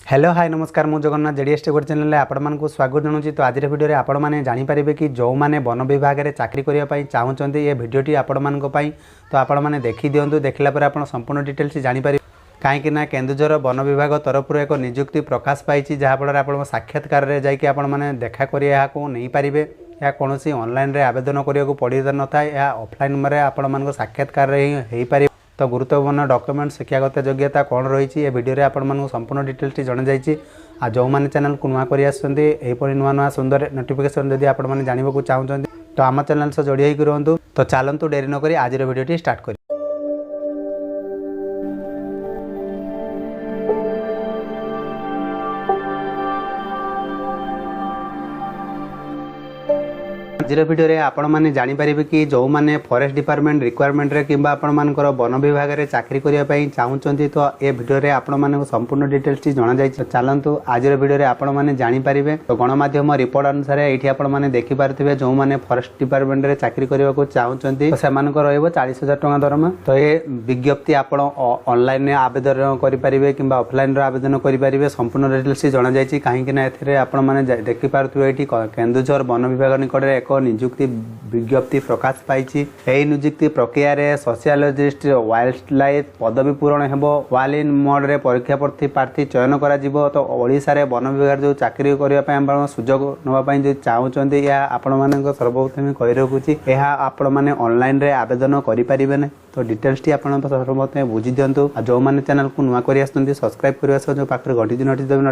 Hello hi नमस्कार मु Jagannath JDS T channel आपण स्वागत जनाऊँ। तो आज भिडियो आपण मैंने जानीपारे कि जो मैंने वन विभाग में चाकरी करने चाहते ये भिडियोटी आपण मान तो आपण मैंने देखी दिंतु देखला आप संपूर्ण डिटेल्स जानीपारे कहीं केन्दुझर वन विभाग तरफ एक नियुक्ति प्रकाश पाई जहाँफल आप साक्षात्कार में जाकि मैंने देखा नहीं पारे या कौन ऑनलाइन रे आवेदन करने को पड़ न था या ऑफलाइन में आपण साक्षात्कार हो पारे। तो गुरुत्वपूर्ण डॉक्यूमेंट शिक्षागत योग्यता कौन रही है वीडियो आपण संपूर्ण डिटेल्स जन जाइए। आ जो मैंने चैनल को नुआ कर नुआ नुआ सुंदर नोटिफिकेशन जदि आपने जानवा चाहते तो आम चैनल से जोड़ी होकर रुहतु। तो चलतु डेरी नक आज वीडियो स्टार्ट कर। आज भिडियो आपण मैंने जानीपारे कि जो मैंने फॉरेस्ट डिपार्टमेंट रिक्वायरमेंट रे किंबा आपण मानकर वन विभाग में चाकरी करने चाहते तो ये भिडियो आपण माने संपूर्ण डिटेल्स जना जाए। चलतु आज भिडियो आपण मैंने जानीपारे। तो गणमाध्यम रिपोर्ट अनुसार ये आपण मैंने देखिपे जो मैंने फॉरेस्ट डिपार्टमेंट में चाकरी करने को चाहते से 40,000 टଙ୍କା दरमा। तो ये विज्ञप्ति आपण ऑनलाइन आवेदन करें कि ऑफलाइन आवेदन करेंगे संपूर्ण डिटेल्स जना जाए। कहीं आपण मैंने देखिपे ये केन्दुझर वन विभाग निकट में एक नियुक्ति विज्ञप्ति प्रकाश पाई। नियुक्ति प्रक्रिया रे सोशियोलॉजिस्ट वाइल्ड लाइफ पदवी पूरण हेबो। वाल इन मोड रे परीक्षा प्रार्थी चयन करा जिवो। तो ओडिसा रे वन विभाग जो चाकरी करिया पय आपण सुजोग नवा पय जो चाहउचंदी या आपण मानक सर्वप्रथम कहि रखुची एहा आपण माने ऑनलाइन रे आवेदन करि परिबे नै। तो डिटेल्स टी आपण सर्वप्रथम बुझी दियंतु। जो माने चैनल को नुआ करि आस्तंती सब्सक्राइब करिया सो जो पाखरे घंटी नोटिफिकेशन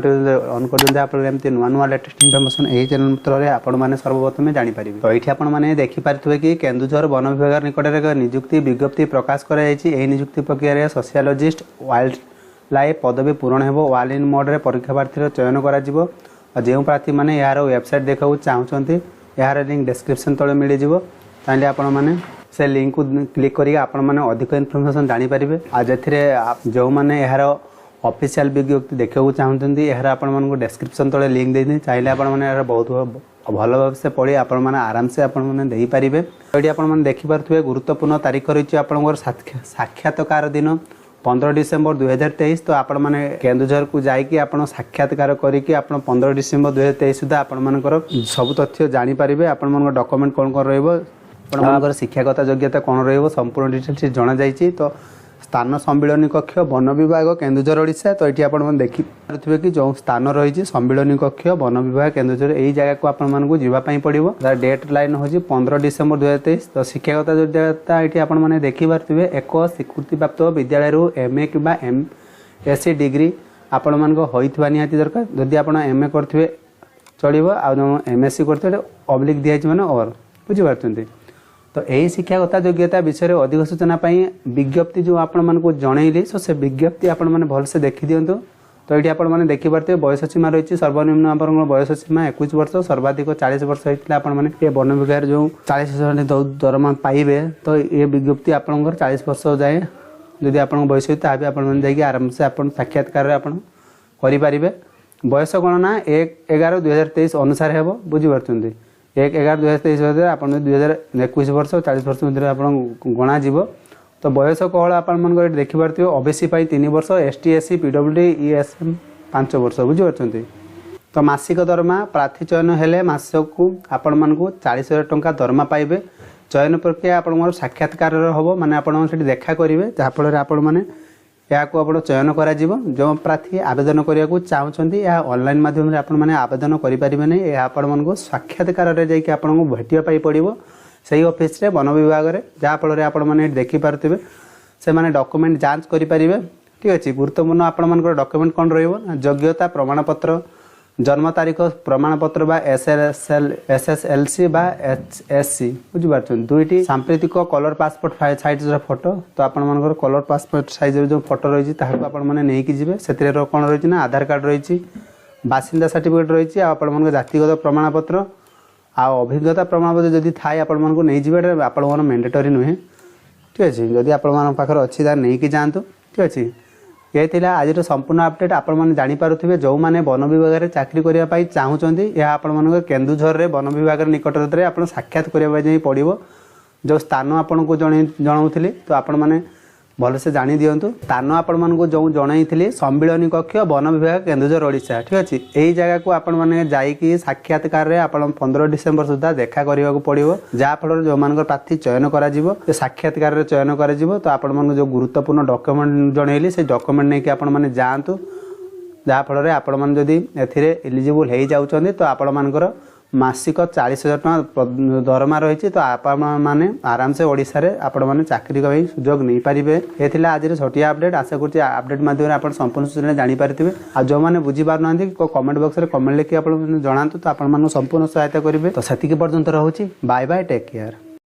ऑन कर दियंतु। आपण एमती नुआ नुआ लेटेस्ट इन्फॉर्मेशन एही चैनल पत्र रे आपण माने सर्वप्रथम जानि परिबे। तो एठी आपण माने देखि पारथुबे कि केन्दुझर वन विभाग निकट में नियुक्ति विज्ञप्ति प्रकाश कर नियुक्ति प्रक्रिया सोशियोलॉजिस्ट वाइल्ड लाइफ पदवी पूरण हेबो। वाल इन मोड रे परीक्षा प्रार्थी चयन करा जिवो। जो प्रार्थी मैंने यार वेबसाइट देखा चाहते यार लिंक डिस्क्रिप्शन तले मिल जाव। ताले आपण माने से लिंक को क्लिक करी आपण माने अधिक इन्फॉर्मेशन जानि परिबे। आज जो मैंने यार ऑफिशियल विज्ञप्ति देखा चाहते यार आपण मानक डिस्क्रिप्शन तले लिंक दे चाहिए आपण माने यार बहुत भल भाव से पढ़ी आपण मैंने आराम से आपण मैंने दे पारे। ये आपण मैंने देखिपे गुरुत्वपूर्ण तारीख रही आपंकर साक्षात्कार दिन 15 डिसेम्बर 2023। तो आपण मैंने केन्दुझर को जाकि आप साक्षात्कार करके 15 डिसेम्बर 2023 सुधा आपण मानकर सब तथ्य जानीपारे। आपण मान डॉक्यूमेंट कौन कौन रही शिक्षागत योग्यता कौन रही संपूर्ण डिटेल्स जना जाइए। तो स्थान सम्मिलनी कक्ष वन विभाग केन्दुझर ओडिशा। तो ये आप देखिपे कि जो स्थान रही सम्मिलनी कक्ष वन विभाग केन्दुझर यही जगह को आपको जावाई पड़ो। डेट लाइन हूँ 15 डिसेम्बर 2023। तो शिक्षागत योग्यता ये आपने देखिपे एक स्वीकृति प्राप्त विद्यालय MA कि MSc डिग्री आपण मानक होइथिबा निहाती दरकार। जदि आप MA करथिबे चलिबो आ MSc करथिबे ऑब्लिक दिया माने और बुझी पारछन्ती। तो यही शिक्षागत योग्यता विषय में अधिक सूचना विज्ञप्ति जो आपण मानक जनइली सो से विज्ञप्ति आपण माने भल से देखि दियंतु। तो ये आपण माने देखि पारते बयस सीमा रही सर्वनिम्न आपण बयस सीमा 21 वर्ष सर्वाधिक 40 वर्ष होता आपण माने ये वन विभाग जो 40,000 दरमा पाइबे। तो ये विज्ञप्ति आपंकर 40 वर्ष जाए जदि आप बयस होता है आराम से आप साक्षात्कार आपण करि पारिबे। बयस गणना 1/11/2023 अनुसार हेबो बुझी पारछन्ती। 1/11/2023 आप 2021 वर्ष 40 वर्ष मध्य आप गणा जीव। तो बयस कहल आप देखिपे ओबीसी 3 वर्ष ST SC PWD ESM 5 वर्ष बुझी पारछन्ती। तो मासिक दरमा प्रार्थी चयन हेले मासकू आपण मानकू 40,000 टଙ୍କା दरमा पाइबे। चयन प्रक्रिया आपण साक्षात्कार हम माने आपण सेठी देखा करेंगे जहाँफल आपण माने या को आप चयन करा जीवो। जो प्रार्थी आवेदन करने चाहते या ऑनलाइन माध्यम रे आपण माने आवेदन करें नहीं आपण मानक साक्षात्कार जाकि आपको भेटापी पड़ो से ऑफिस रे वन विभाग में जहाँफल आपण माने देखिपे से माने डॉक्यूमेंट जांच करें। ठीक अच्छे गुरुत्वपूर्ण आपण मानक डॉक्यूमेंट कौन योग्यता प्रमाणपत्र जन्म तारीख प्रमाणपत्र बा SSLC बा HSC बुझी पारछन। दुईटी सांप्रतिक कलर पासपोर्ट साइज फोटो। तो आपण मानकर कलर पासपोर्ट साइज जो फोटो रही आपण माने नेकी जिवे सेतिर कौन रही ना आधार कार्ड रही बासिंदा सर्टिफिकेट रही आपण मानक जातिगत प्रमाणपत्र आ अभिज्ञता प्रमाणपत्र जदि थाए आपण मानक नहीं जिवे आपण मैंडेटरी नुहे। ठीक अच्छे जदि आपण पाखर अच्छी तार नहीं कि जातु। ठीक अच्छे ये थिला आज संपूर्ण अपडेट आपण माने जानि पारुथिबे जो माने वन विभाग में चाकरी करिया पाई चाहउचंदी या आपण मानक केन्दुझर रे वन विभाग निकटरे आपण साक्षात करिया पाई पड़िबो। जो स्थान आपण को जणाउथिली तो आपण माने भलसे जानी दिंतु स्थान आपको जो जनईली सम्मिलनी कक्ष वन विभाग केन्दुझर ओडिशा ठीक अच्छे यही जगह को आपण मैंने जाइए साक्षात्कार में आप 15 डिसेम्बर सुधा देखा करने को पड़ो जहाँफल जो मान प्रार्थी चयन कर साक्षात्कार चयन कर तो आपण जो गुरुत्वपूर्ण डॉक्यूमेंट जनइली से डॉक्यूमेंट नहीं आप जातु जहाँफल आपण मैंने जदि एलिजिबल हो जाऊँच तो आपण मानकर मासिक 40,000 टका दरमा रही तो आपण मैंने आराम से ओडिशा रे आपण मैंने चाकरी का सुजोग नहीं पारे। ये आज छोटिया अपडेट आशा करुँच अपडेट माध्यम आप संपूर्ण सूचना जानीपारे आ जो मैंने बुझीपार ना कमेंट बॉक्स में कमेंट लिखि आप जनातु तो आपण संपूर्ण सहायता करेंगे। तो से पर्यंत रोचे बाय बाय टेक केयर।